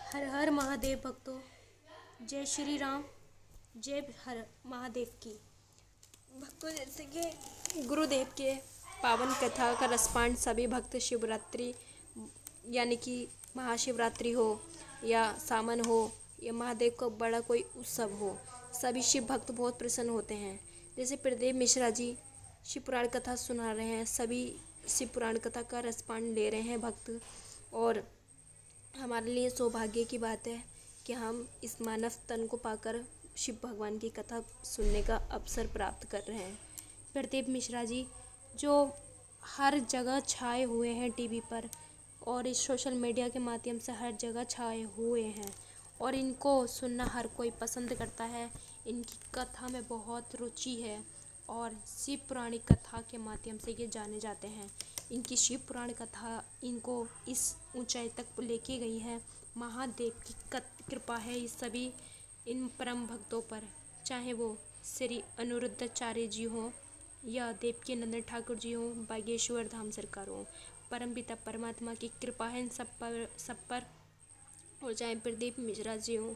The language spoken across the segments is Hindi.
हर हर महादेव भक्तों, जय श्री राम, जय हर महादेव की। भक्तों, जैसे कि गुरुदेव के पावन कथा का रसपान सभी भक्त शिवरात्रि यानी कि महाशिवरात्रि हो या सावन हो या महादेव का बड़ा कोई उत्सव हो, सभी शिव भक्त बहुत प्रसन्न होते हैं। जैसे प्रदीप मिश्रा जी शिव पुराण कथा सुना रहे हैं, सभी शिव पुराण कथा का रसपान ले रहे हैं भक्त, और हमारे लिए सौभाग्य की बात है कि हम इस मानव तन को पाकर शिव भगवान की कथा सुनने का अवसर प्राप्त कर रहे हैं। प्रदीप मिश्रा जी जो हर जगह छाए हुए हैं टीवी पर और इस सोशल मीडिया के माध्यम से हर जगह छाए हुए हैं, और इनको सुनना हर कोई पसंद करता है। इनकी कथा में बहुत रुचि है और शिव पुराणिक कथा के माध्यम से ये जाने जाते हैं। इनकी शिव पुराण कथा इनको इस ऊंचाई तक लेके गई है। महादेव की कृपा है इस सभी इन परम भक्तों पर, चाहे वो श्री अनिरुद्धाचार्य जी हों या देवकी नंदन ठाकुर जी हों, बागेश्वर धाम सरकार हों। परमपिता परमात्मा की कृपा है इन सब पर और चाहे प्रदीप मिश्रा जी हों।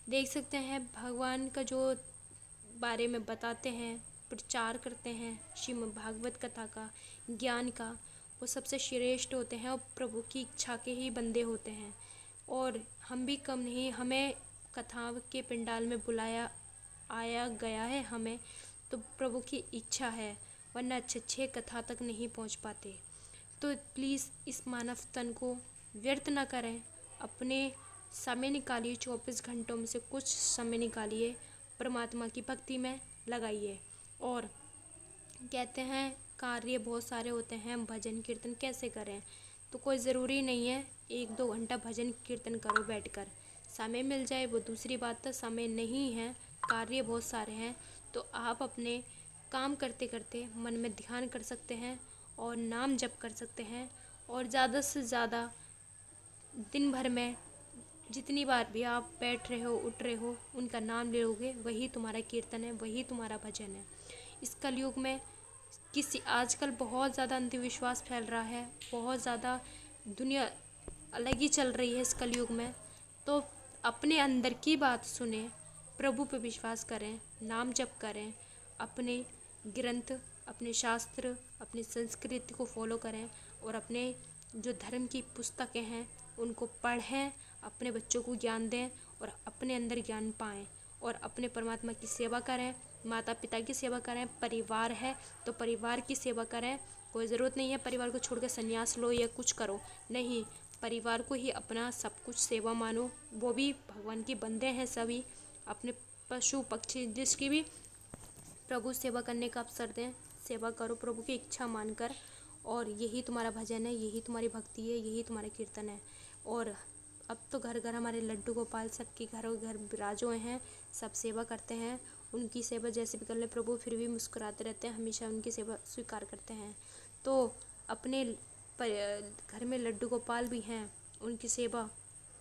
देख सकते हैं भगवान का जो बारे में बताते हैं, प्रचार करते हैं श्रीमद् भागवत कथा का, ज्ञान का, वो सबसे श्रेष्ठ होते हैं और प्रभु की इच्छा के ही बंदे होते हैं। और हम भी कम नहीं, हमें कथा के पंडाल में बुलाया आया गया है हमें, तो प्रभु की इच्छा है, वरना अच्छे कथा तक नहीं पहुंच पाते। तो प्लीज़ इस मानव तन को व्यर्थ ना करें, अपने समय निकालिए, 24 घंटों में से कुछ समय निकालिए, परमात्मा की भक्ति में लगाइए। और कहते हैं कार्य बहुत सारे होते हैं, भजन कीर्तन कैसे करें, तो कोई ज़रूरी नहीं है 1-2 घंटा भजन कीर्तन करो बैठकर। समय मिल जाए वो दूसरी बात, तो समय नहीं है, कार्य बहुत सारे हैं, तो आप अपने काम करते करते मन में ध्यान कर सकते हैं और नाम जप कर सकते हैं। और ज़्यादा से ज़्यादा दिन भर में जितनी बार भी आप बैठ रहे हो उठ रहे हो उनका नाम लोगे, वही तुम्हारा कीर्तन है, वही तुम्हारा भजन है। इस कलयुग में आजकल बहुत ज़्यादा अंधविश्वास फैल रहा है, बहुत ज़्यादा दुनिया अलग ही चल रही है इस कलयुग में। तो अपने अंदर की बात सुने, प्रभु पे विश्वास करें, नाम जप करें, अपने ग्रंथ, अपने शास्त्र, अपनी संस्कृति को फॉलो करें और अपने जो धर्म की पुस्तकें हैं उनको पढ़ें, अपने बच्चों को ज्ञान दें और अपने अंदर ज्ञान पाएं और अपने परमात्मा की सेवा करें, माता पिता की सेवा करें। परिवार है तो परिवार की सेवा करें। कोई ज़रूरत नहीं है परिवार को छोड़कर संन्यास लो या कुछ करो, नहीं, परिवार को ही अपना सब कुछ सेवा मानो, वो भी भगवान के बंदे हैं सभी। अपने पशु पक्षी जिसकी भी प्रभु सेवा करने का अवसर दें, सेवा करो प्रभु की इच्छा मानकर, और यही तुम्हारा भजन है, यही तुम्हारी भक्ति है, यही तुम्हारा कीर्तन है। और अब तो घर घर हमारे लड्डू गोपाल सबके घरों घर विराज हुए हैं, सब सेवा करते हैं। उनकी सेवा जैसे भी कर ले प्रभु फिर भी मुस्कुराते रहते हैं, हमेशा उनकी सेवा स्वीकार करते हैं। तो अपने घर में लड्डू गोपाल भी हैं, उनकी सेवा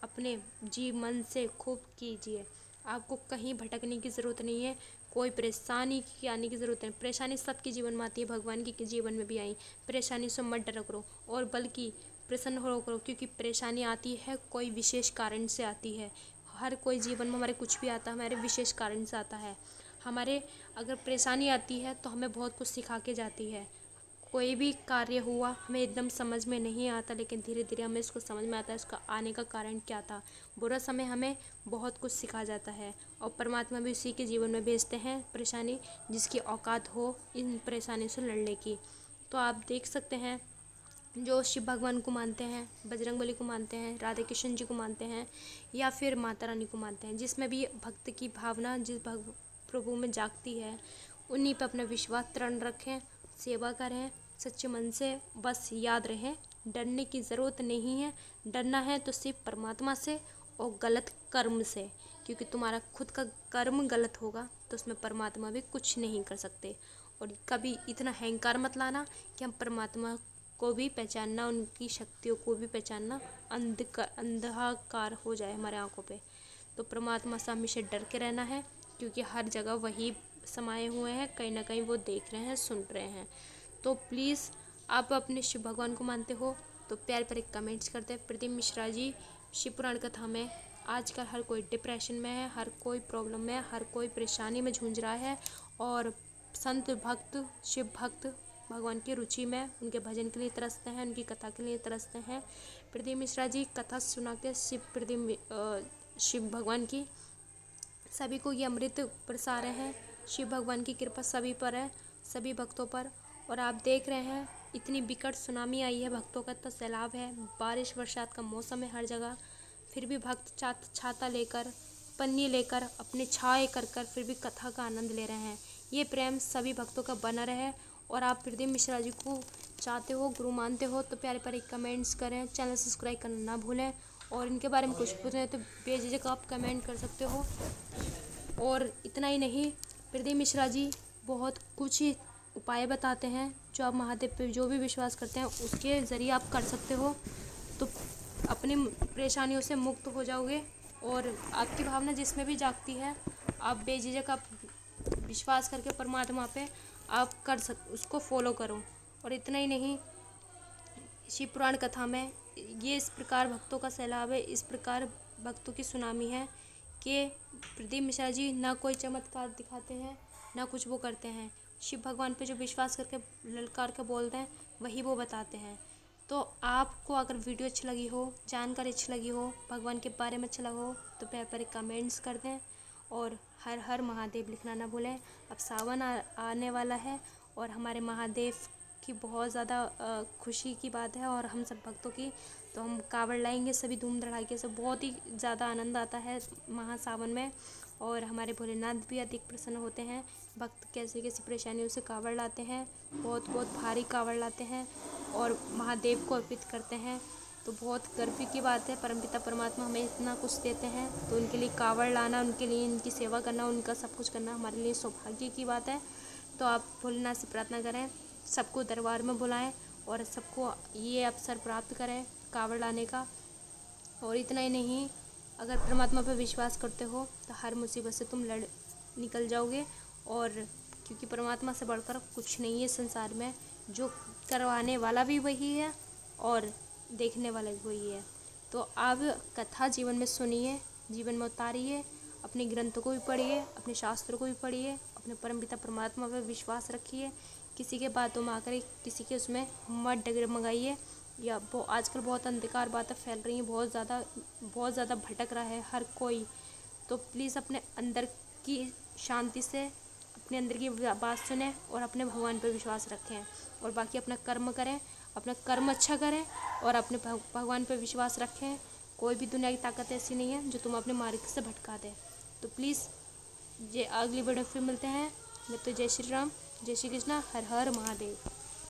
अपने जी मन से खूब कीजिए। आपको कहीं भटकने की ज़रूरत नहीं है, कोई परेशानी की आने की ज़रूरत नहीं। परेशानी सबके जीवन में आती है, भगवान के जीवन में भी आई। परेशानी से मत डरा करो और बल्कि प्रसन्न हो करो, क्योंकि परेशानी आती है कोई विशेष कारण से आती है। हर कोई जीवन में हमारे कुछ भी आता है हमारे विशेष कारण से आता है। हमारे अगर परेशानी आती है तो हमें बहुत कुछ सिखा के जाती है। कोई भी कार्य हुआ हमें एकदम समझ में नहीं आता, लेकिन धीरे धीरे हमें इसको समझ में आता है इसका आने का कारण क्या था। बुरा समय हमें बहुत कुछ सिखा जाता है और परमात्मा भी उसी के जीवन में भेजते हैं परेशानी, जिसकी औकात हो इन परेशानियों से लड़ने की। तो आप देख सकते हैं जो शिव भगवान को मानते हैं, बजरंगबली को मानते हैं, राधे कृष्ण जी को मानते हैं या फिर माता रानी को मानते हैं, जिसमें भी भक्त की भावना जिस प्रभु में जागती है, उन्हीं पर अपना विश्वास दृढ़ रखें, सेवा करें सच्चे मन से। बस याद रहे डरने की ज़रूरत नहीं है, डरना है तो सिर्फ परमात्मा से और गलत कर्म से, क्योंकि तुम्हारा खुद का कर्म गलत होगा तो उसमें परमात्मा भी कुछ नहीं कर सकते। और कभी इतना अहंकार मत लाना कि हम परमात्मा को भी पहचानना, उनकी शक्तियों को भी पहचानना अंधकार हो जाए हमारे आंखों पे। तो परमात्मा से हमेशा डर के रहना है, क्योंकि हर जगह वही समाये हुए हैं, कहीं ना कहीं वो देख रहे हैं, सुन रहे हैं। तो प्लीज़ आप अपने शिव भगवान को मानते हो तो प्यार पर एक कमेंट्स करते हैं। प्रदीप मिश्रा जी शिव पुराण कथा में आजकल हर कोई डिप्रेशन में है, हर कोई प्रॉब्लम में है, हर कोई परेशानी में जूझ रहा है और संत भक्त शिव भक्त भगवान की रुचि में उनके भजन के लिए तरसते हैं, उनकी कथा के लिए तरसते हैं। प्रदीप मिश्रा जी कथा सुना के शिव भगवान की सभी को ये अमृत बरसा रहे हैं। शिव भगवान की कृपा सभी पर है, सभी भक्तों पर। और आप देख रहे हैं इतनी विकट सुनामी आई है, भक्तों का इतना सैलाब है, बारिश बरसात का मौसम है हर जगह, फिर भी भक्त छाता लेकर पन्नी लेकर अपने छाए कर फिर भी कथा का आनंद ले रहे हैं। ये प्रेम सभी भक्तों का बना रहे। और आप प्रदीप मिश्रा जी को चाहते हो, गुरु मानते हो तो प्यारे प्यारे कमेंट्स करें, चैनल सब्सक्राइब करना ना भूलें। और इनके बारे में कुछ पूछना है तो बेझिझक आप कमेंट कर सकते हो। और इतना ही नहीं, प्रदीप मिश्रा जी बहुत कुछ ही उपाय बताते हैं जो आप महादेव पे जो भी विश्वास करते हैं उसके ज़रिए आप कर सकते हो, तो अपनी परेशानियों से मुक्त हो जाओगे। और आपकी भावना जिसमें भी जागती है आप बेझिझक आप विश्वास करके परमात्मा पे आप उसको फॉलो करो। और इतना ही नहीं, शिव पुराण कथा में ये इस प्रकार भक्तों का सैलाब है, इस प्रकार भक्तों की सुनामी है कि प्रदीप मिश्रा जी ना कोई चमत्कार दिखाते हैं ना कुछ वो करते हैं। शिव भगवान पे जो विश्वास करके ललकार के बोलते हैं वही वो बताते हैं। तो आपको अगर वीडियो अच्छी लगी हो, जानकारी अच्छी लगी हो, भगवान के बारे में अच्छा लगा हो तो प्यारे प्यारे कमेंट्स कर दें। और हर हर महादेव लिखना ना भूलें। अब सावन आने वाला है और हमारे महादेव की बहुत ज़्यादा खुशी की बात है और हम सब भक्तों की, तो हम कावड़ लाएंगे सभी धूम धड़ाके से। बहुत ही ज़्यादा आनंद आता है महासावन में और हमारे भोलेनाथ भी अधिक प्रसन्न होते हैं। भक्त कैसी कैसी परेशानियों से कावड़ लाते हैं, बहुत बहुत भारी कावड़ लाते हैं और महादेव को अर्पित करते हैं। तो बहुत गर्व की बात है, परमपिता परमात्मा हमें इतना कुछ देते हैं तो उनके लिए कावड़ लाना, उनके लिए इनकी सेवा करना, उनका सब कुछ करना हमारे लिए सौभाग्य की बात है। तो आप भोलेनाथ से प्रार्थना करें, सबको दरबार में बुलाएं और सबको ये अवसर प्राप्त करें कावड़ लाने का। और इतना ही नहीं, अगर परमात्मा पर विश्वास करते हो तो हर मुसीबत से तुम निकल जाओगे। और क्योंकि परमात्मा से बढ़कर कुछ नहीं है संसार में, जो करवाने वाला भी वही है और देखने वाला भी वही है। तो आप कथा जीवन में सुनिए, जीवन में उतारिए, अपने ग्रंथों को भी पढ़िए, अपने शास्त्रों को भी पढ़िए, अपने परमपिता परमात्मा पर विश्वास रखिए। किसी के बातों में आकर किसी के उसमें मत डगमगाइए। या वो आजकल बहुत अंधकार बातें फैल रही हैं, बहुत ज़्यादा भटक रहा है हर कोई। तो प्लीज़ अपने अंदर की शांति से अपने अंदर की बात सुने और अपने भगवान पर विश्वास रखें और बाकी अपना कर्म करें, अपना कर्म अच्छा करें और अपने भगवान पर विश्वास रखें। कोई भी दुनिया की ताकत ऐसी नहीं है जो तुम अपने मार्ग से भटका दे। तो प्लीज़ ये अगली वीडियो फिर मिलते हैं। मैं तो जय श्री राम, जय श्री कृष्णा, हर हर महादेव।